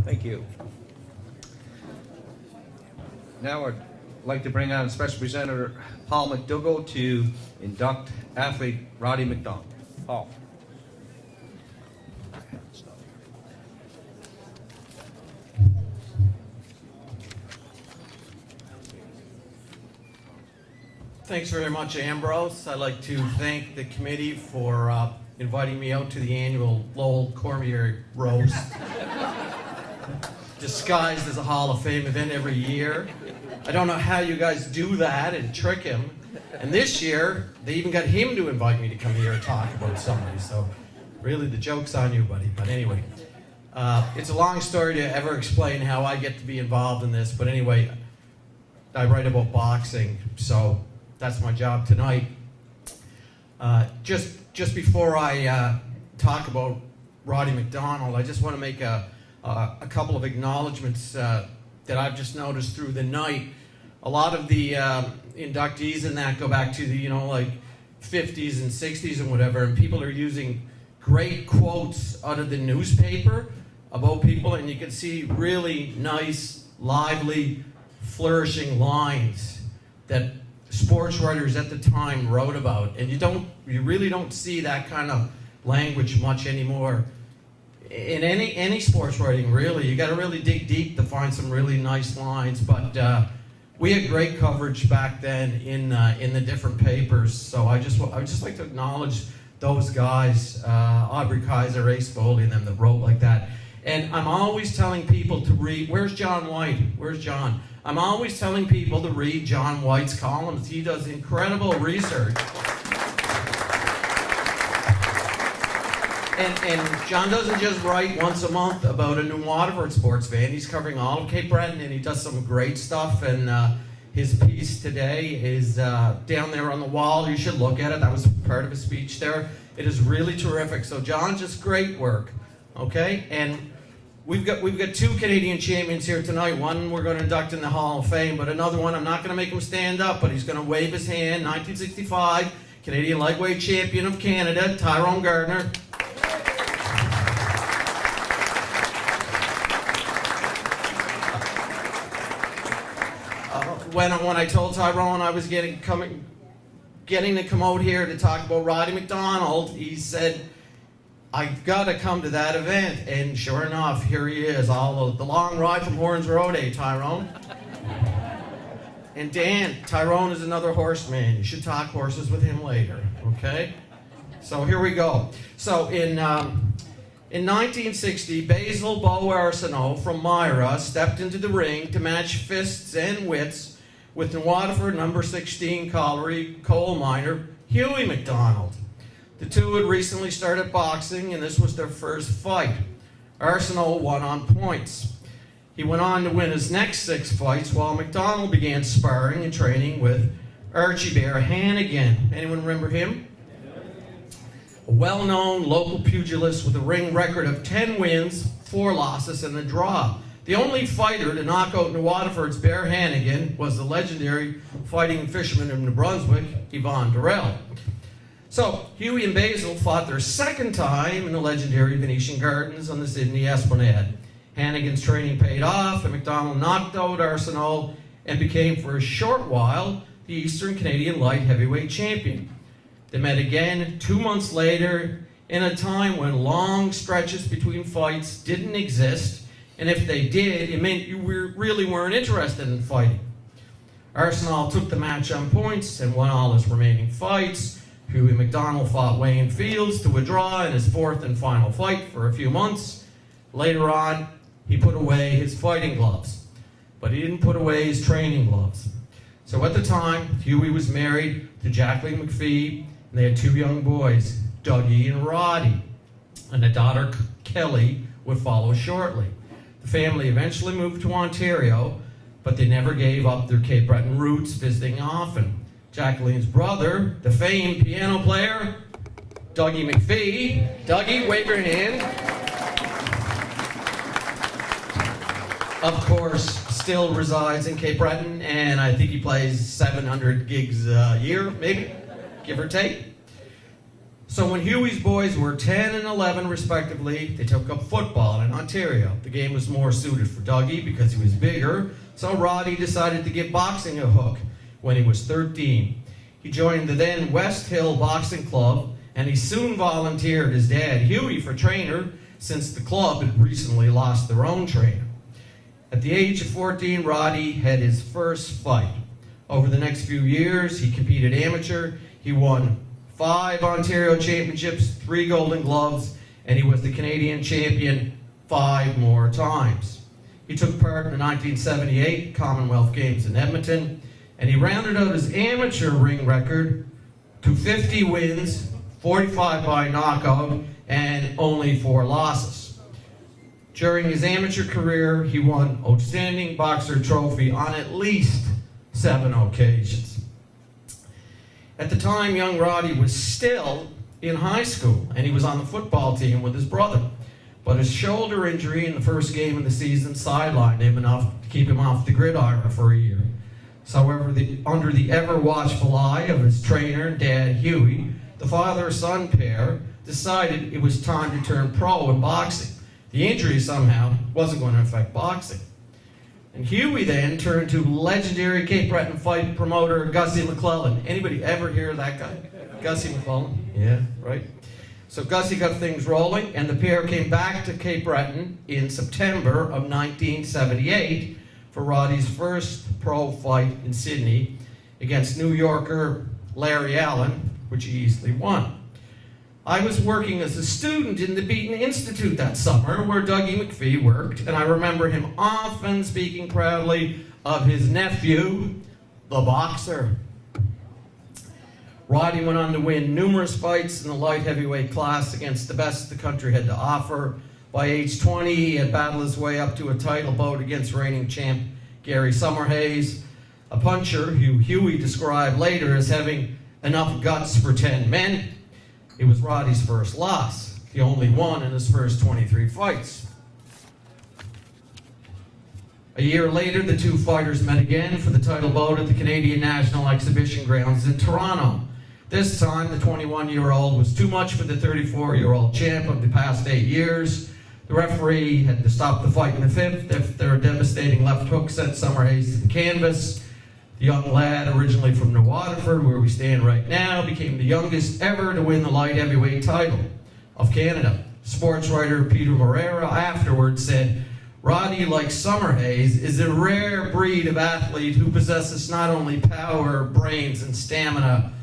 Thank you. Now I'd like to bring on Special Presenter Paul McDougall to induct athlete Roddie MacDonald. Paul. Thanks very much, Ambrose. I'd like to thank the committee for inviting me out to the annual Lowell Cormier Roast, disguised as a Hall of Fame event every year. I don't know how you guys do that and trick him. And this year, they even got him to invite me to come here and talk about somebody. So really, the joke's on you, buddy. But anyway, it's a long story to ever explain how I get to be involved in this. But anyway, I write about boxing, so that's my job tonight. Just before I talk about Roddie MacDonald, I just want to make a couple of acknowledgments that I've just noticed through the night. A lot of the inductees in that go back to the, like 50s and 60s and whatever, and people are using great quotes out of the newspaper about people, and you can see really nice, lively, flourishing lines that sports writers at the time wrote about, and you really don't see that kind of language much anymore in any sports writing. Really, you got to really dig deep to find some really nice lines. But we had great coverage back then in the different papers. So I would just like to acknowledge those guys, Aubrey Kaiser, Ace Foley, and them that wrote like that. And I'm always telling people to read. Where's John White? Where's John? I'm always telling people to read John White's columns. He does incredible research. And John doesn't just write once a month about a new Waterford sports fan. He's covering all of Cape Breton, and he does some great stuff. And his piece today is down there on the wall. You should look at it. That was part of his speech there. It is really terrific. So John, just great work. Okay? And We've got two Canadian champions here tonight. One we're going to induct in the Hall of Fame, but another one, I'm not going to make him stand up, but he's going to wave his hand. 1965 Canadian lightweight champion of Canada, Tyrone Gardner. When I told Tyrone I was getting to come out here to talk about Roddie MacDonald, he said, I've got to come to that event. And sure enough, here he is, all the long ride from Horns Road, Tyrone? And Dan, Tyrone is another horseman. You should talk horses with him later, okay? So here we go. So in 1960, Basil Beau Arsenault from Myra stepped into the ring to match fists and wits with the Waterford number 16 colliery coal miner, Hughie MacDonald. The two had recently started boxing, and this was their first fight. Arsenault won on points. He went on to win his next 6 fights, while MacDonald began sparring and training with Archie Bear Hannigan. Anyone remember him? A well-known local pugilist with a ring record of 10 wins, 4 losses, and a draw. The only fighter to knock out New Waterford's Bear Hannigan was the legendary fighting fisherman of New Brunswick, Yvon Durrell. So, Hughie and Basil fought their second time in the legendary Venetian Gardens on the Sydney Esplanade. Hannigan's training paid off, and MacDonald knocked out Arsenault and became, for a short while, the Eastern Canadian light heavyweight champion. They met again 2 months later, in a time when long stretches between fights didn't exist, and if they did, it meant you really weren't interested in fighting. Arsenault took the match on points and won all his remaining fights. Hughie MacDonald fought Wayne Fields to a draw in his 4th and final fight for a few months. Later on, he put away his fighting gloves, but he didn't put away his training gloves. So at the time, Hughie was married to Jacqueline McPhee, and they had 2 young boys, Dougie and Roddie, and a daughter, Kelly, would follow shortly. The family eventually moved to Ontario, but they never gave up their Cape Breton roots, visiting often. Jacqueline's brother, the famed piano player, Dougie McPhee. Dougie, wave your hand. Of course, still resides in Cape Breton, and I think he plays 700 gigs a year, maybe, give or take. So when Huey's boys were 10 and 11 respectively, they took up football in Ontario. The game was more suited for Dougie because he was bigger, so Roddie decided to give boxing a hook when he was 13. He joined the then West Hill Boxing Club, and he soon volunteered his dad, Huey, for trainer, since the club had recently lost their own trainer. At the age of 14, Roddie had his first fight. Over the next few years, he competed amateur. He won 5 Ontario championships, 3 Golden Gloves, and he was the Canadian champion 5 more times. He took part in the 1978 Commonwealth Games in Edmonton, and he rounded out his amateur ring record to 50 wins, 45 by knockout, and only 4 losses. During his amateur career, he won Outstanding Boxer Trophy on at least 7 occasions. At the time, young Roddie was still in high school, and he was on the football team with his brother. But his shoulder injury in the first game of the season sidelined him enough to keep him off the gridiron for a year. So, however, under the ever-watchful eye of his trainer and dad, Huey, the father-son pair decided it was time to turn pro in boxing. The injury somehow wasn't going to affect boxing. And Huey then turned to legendary Cape Breton fight promoter Gussie McClellan. Anybody ever hear of that guy? Gussie McClellan? Yeah, right. So Gussie got things rolling, and the pair came back to Cape Breton in September of 1978 for Roddie's first pro fight in Sydney against New Yorker Larry Allen, which he easily won. I was working as a student in the Beaton Institute that summer, where Dougie McPhee worked, and I remember him often speaking proudly of his nephew, the boxer. Roddie went on to win numerous fights in the light heavyweight class against the best the country had to offer. By age 20, he had battled his way up to a title bout against reigning champ Gary Summerhays, a puncher who Huey described later as having enough guts for 10 men. It was Roddie's first loss, the only one in his first 23 fights. A year later, the two fighters met again for the title bout at the Canadian National Exhibition Grounds in Toronto. This time, the 21-year-old was too much for the 34-year-old champ of the past 8 years. The referee had to stop the fight in the 5th after a devastating left hook sent Summerhays to the canvas. The young lad, originally from New Waterford, where we stand right now, became the youngest ever to win the light heavyweight title of Canada. Sports writer Peter Moreira afterwards said, "Roddie, like Summerhays, is a rare breed of athlete who possesses not only power, brains, and stamina,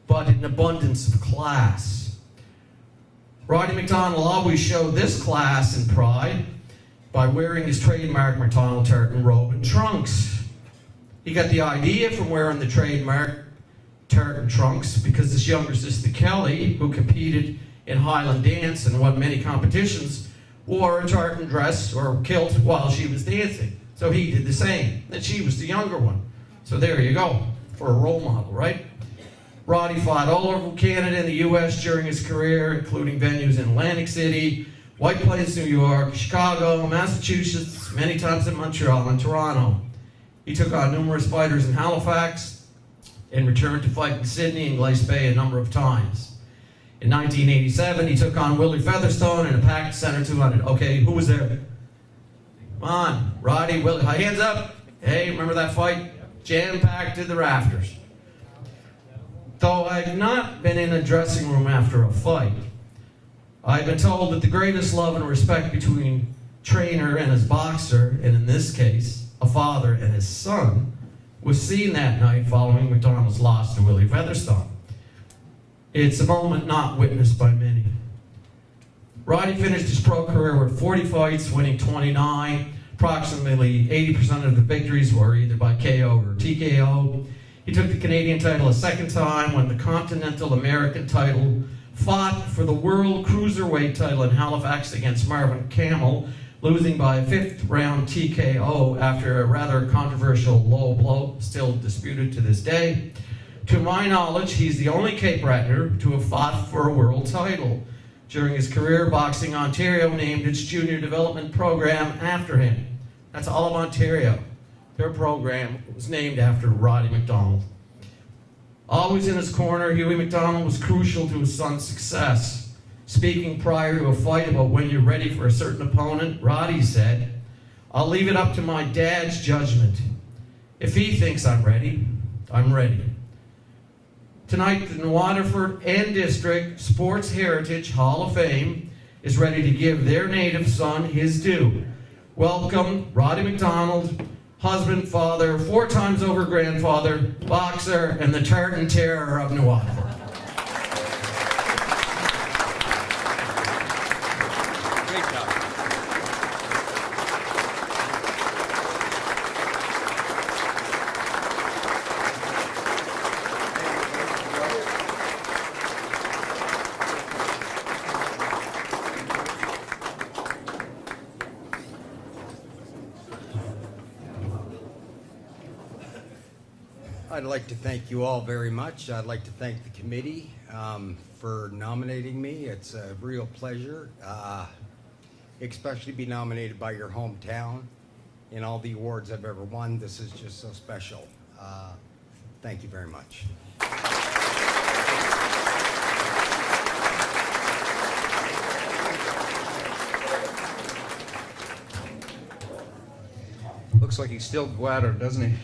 but an abundance of class." Roddie MacDonald always showed this class and pride by wearing his trademark MacDonald tartan robe and trunks. He got the idea from wearing the trademark tartan trunks because his younger sister Kelly, who competed in Highland dance and won many competitions, wore a tartan dress or kilt while she was dancing. So he did the same. And she was the younger one. So there you go, for a role model, right? Roddie fought all over Canada and the U.S. during his career, including venues in Atlantic City, White Plains, New York, Chicago, Massachusetts, many times in Montreal and Toronto. He took on numerous fighters in Halifax and returned to fight in Sydney and Glace Bay a number of times. In 1987, he took on Willie Featherstone in a packed Center 200. Okay, who was there? Come on, Roddie, Willie, hands up. Hey, remember that fight? Jam-packed to the rafters. Though I've not been in a dressing room after a fight, I've been told that the greatest love and respect between trainer and his boxer, and in this case, a father and his son, was seen that night following MacDonald's loss to Willie Featherstone. It's a moment not witnessed by many. Roddie finished his pro career with 40 fights, winning 29. Approximately 80% of the victories were either by KO or TKO. He took the Canadian title a second time, won the Continental American title, fought for the World Cruiserweight title in Halifax against Marvin Camel, losing by a 5th round TKO after a rather controversial low blow, still disputed to this day. To my knowledge, he's the only Cape Brettoner to have fought for a world title. During his career, Boxing Ontario named its junior development program after him. That's all of Ontario. Their program was named after Roddie MacDonald. Always in his corner, Huey MacDonald was crucial to his son's success. Speaking prior to a fight about when you're ready for a certain opponent, Roddie said, "I'll leave it up to my dad's judgment. If he thinks I'm ready, I'm ready." Tonight, the Waterford and District Sports Heritage Hall of Fame is ready to give their native son his due. Welcome, Roddie MacDonald, husband, father, 4 times over grandfather, boxer, and the tartan terror of New Waterford. Great job. I'd like to thank you all very much. I'd like to thank the committee for nominating me. It's a real pleasure, especially be nominated by your hometown. In all the awards I've ever won, this is just so special. Thank you very much. Looks like he's still Water, doesn't he?